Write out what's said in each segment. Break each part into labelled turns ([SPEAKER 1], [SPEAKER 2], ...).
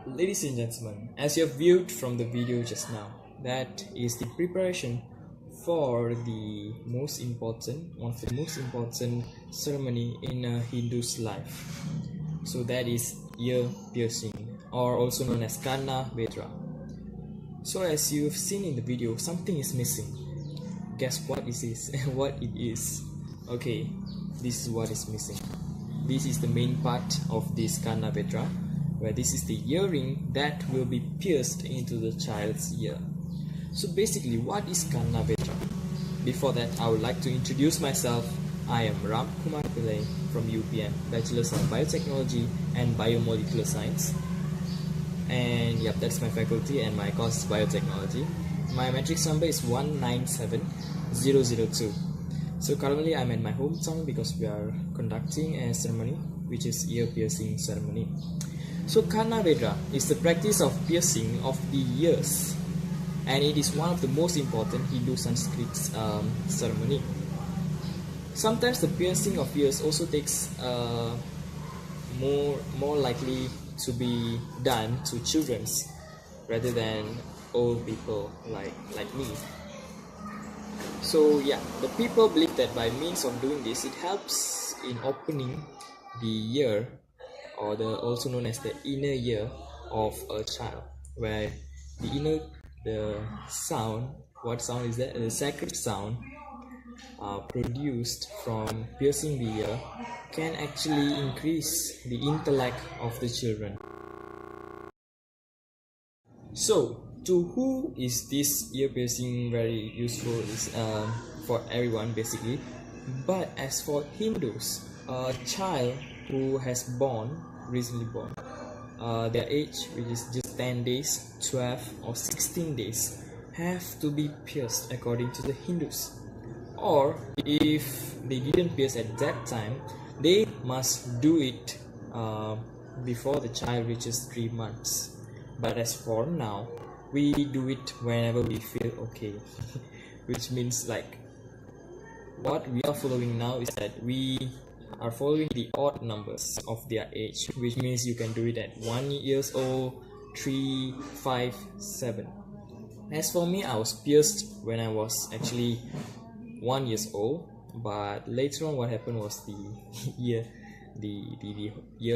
[SPEAKER 1] Ladies and gentlemen, as you have viewed from the video just now, that is the preparation for the most important, one of the most important ceremony in a Hindu's life. So that is ear piercing, or also known as Kanna Vedra. So as you've seen in the video, something is missing. Guess what it is? What it is? Okay, this is what is missing. This is the main part of this Kanna Vedra, where this is the earring that will be pierced into the child's ear. So basically, what is Kanna Vedra? Before that, I would like to introduce myself. I am Ram Kumar Pillai from UPM, Bachelor's of Biotechnology and Biomolecular Science. And yep, that's my faculty and my course is Biotechnology. My matrix number is 197002. So currently I'm at my hometown because we are conducting a ceremony, which is ear piercing ceremony. So Kanna Vedra is the practice of piercing of the ears, and it is one of the most important Hindu Sanskrit ceremony. Sometimes the piercing of ears also takes more likely to be done to children's rather than old people like me. So yeah, the people believe that by means of doing this, it helps in opening the ear, or also known as the inner ear of a child, where the sound, what sound is that? The sacred sound produced from piercing the ear can actually increase the intellect of the children. So, to who is this ear piercing very useful? Is for everyone basically, but as for Hindus, a child who has recently born, their age, which is just 10 days, 12 or 16 days, have to be pierced according to the Hindus. Or if they didn't pierce at that time, they must do it before the child reaches 3 months. But as for now, we do it whenever we feel okay. Which means, like, what we are following now is that we are following the odd numbers of their age, which means you can do it at 1 year old, 3, 5, 7. As for me, I was pierced when I was actually 1 year old, but later on what happened was the ear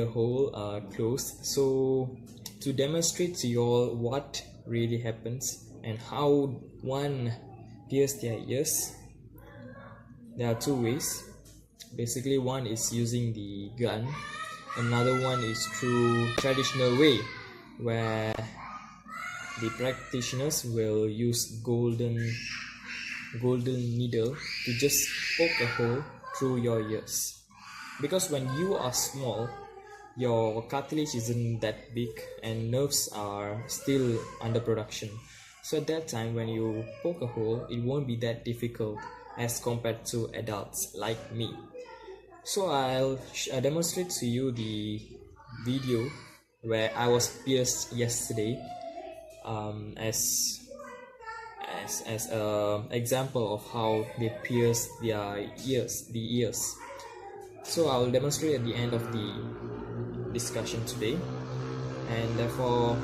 [SPEAKER 1] hole closed. So to demonstrate to you all what really happens and how one pierces their ears, there are two ways. Basically, one is using the gun, another one is through traditional way, where the practitioners will use golden needle to just poke a hole through your ears. Because when you are small, your cartilage isn't that big and nerves are still under production. So at that time, when you poke a hole, it won't be that difficult as compared to adults like me. So I'll demonstrate to you the video where I was pierced yesterday, as an example of how they pierce their ears. So I will demonstrate at the end of the discussion today. And therefore,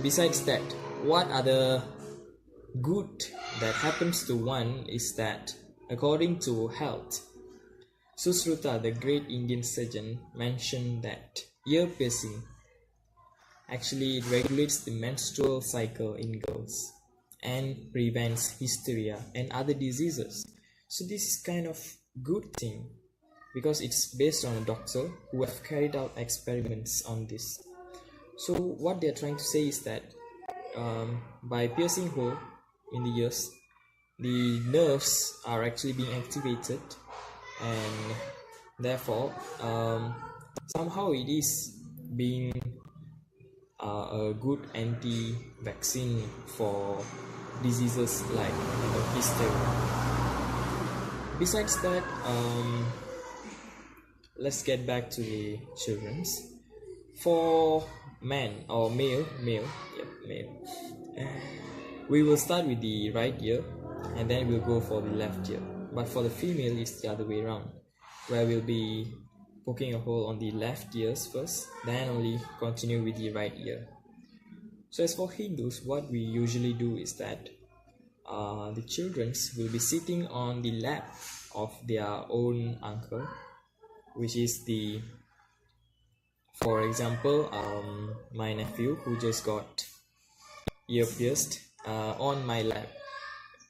[SPEAKER 1] besides that, what other good that happens to one is that, according to health, Sushruta, the great Indian surgeon, mentioned that ear piercing actually regulates the menstrual cycle in girls and prevents hysteria and other diseases. So this is kind of good thing because it's based on a doctor who have carried out experiments on this. So what they're trying to say is that by piercing hole in the ears, the nerves are actually being activated, and therefore somehow it is being a good anti-vaccine for diseases like hysteria. Besides that, let's get back to the children's. For man or male, we will start with the right ear and then we'll go for the left ear. But for the female, it's the other way around, where we'll be poking a hole on the left ears first, then only continue with the right ear. So as for Hindus, what we usually do is that the children will be sitting on the lap of their own uncle, which is for example, my nephew who just got ear pierced on my lap.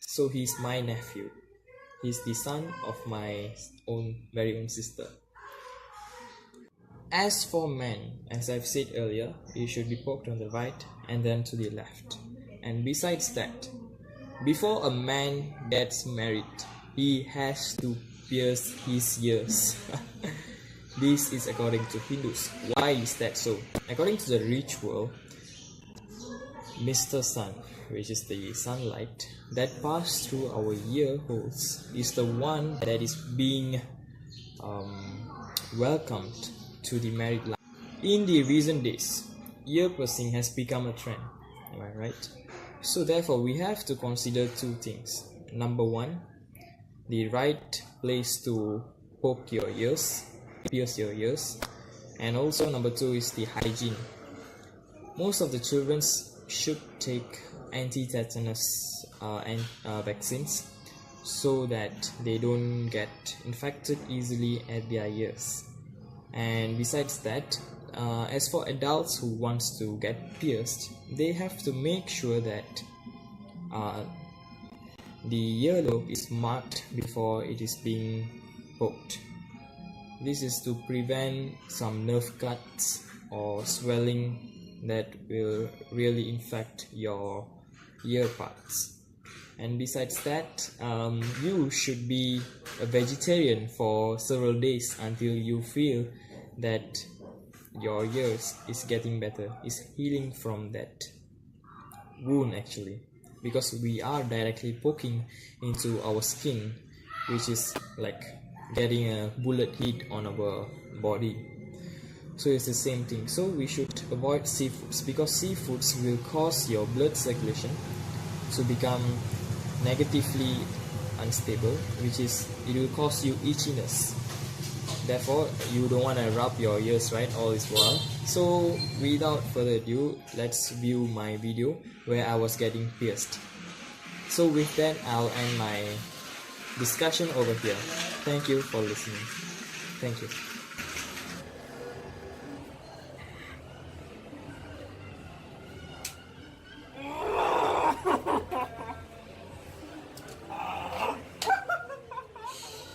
[SPEAKER 1] So he's my nephew. He's the son of my very own sister. As for men, as I've said earlier, he should be poked on the right and then to the left. And besides that, before a man gets married, he has to pierce his ears. This is according to Hindus. Why is that so? According to the ritual, Mr. Sun, which is the sunlight that passes through our ear holes, is the one that is being welcomed to the married life. In the recent days, ear piercing has become a trend. Am I right? So therefore, we have to consider two things. Number one, the right place to poke your ears, pierce your ears, and also number two is the hygiene. Most of the children should take anti-tetanus vaccines so that they don't get infected easily at their ears. And besides that, as for adults who wants to get pierced, they have to make sure that the earlobe is marked before it is being poked. This is to prevent some nerve cuts or swelling that will really infect your ear parts. And besides that, you should be a vegetarian for several days until you feel that your ears is getting better, is healing from that wound actually, because we are directly poking into our skin, which is like getting a bullet hit on our body. So it's the same thing. So we should avoid seafoods, because seafoods will cause your blood circulation to become negatively unstable, which is it will cause you itchiness. Therefore, you don't want to rub your ears, right, all this while. So without further ado, let's view my video where I was getting pierced. So with that, I'll end my discussion over here. Thank you for listening. Thank you.